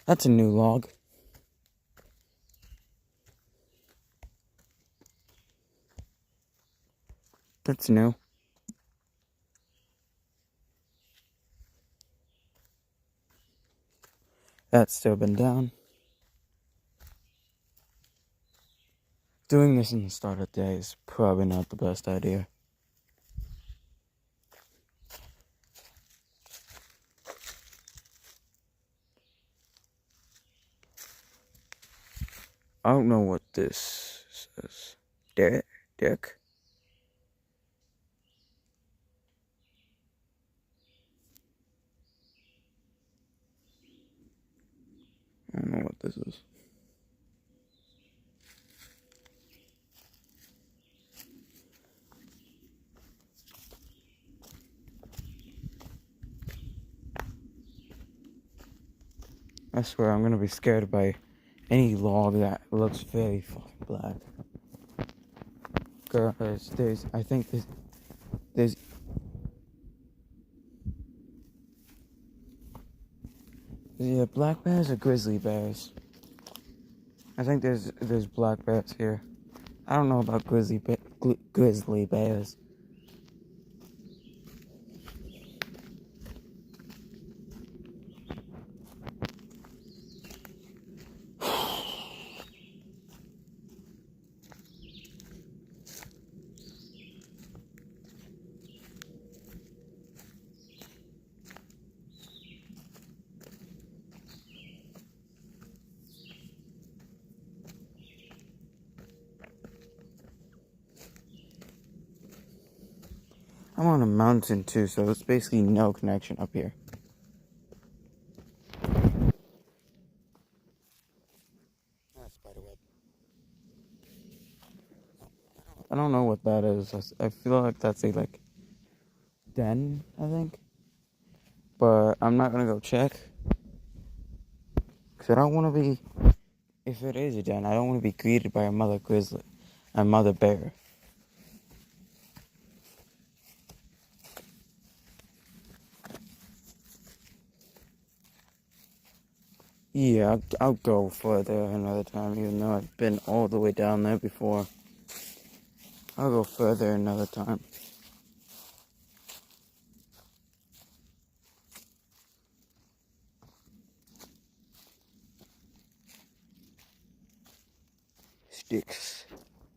That's a new log. That's new. That's still been down. Doing this in the start of the day is probably not the best idea. I don't know what this says. Dick? I don't know what this is. I swear I'm gonna be scared by any log that looks very fucking black. Guys, I think there's yeah, black bears or grizzly bears? I think there's black bears here. I don't know about grizzly bears. I'm on a mountain too, so there's basically no connection up here. That's spiderweb. I don't know what that is. I feel like that's a den, I think. But I'm not gonna go check. Cause I don't wanna be, if it is a den, I don't wanna be greeted by a mother bear. Yeah, I'll go further another time, even though I've been all the way down there before. I'll go further another time. Sticks.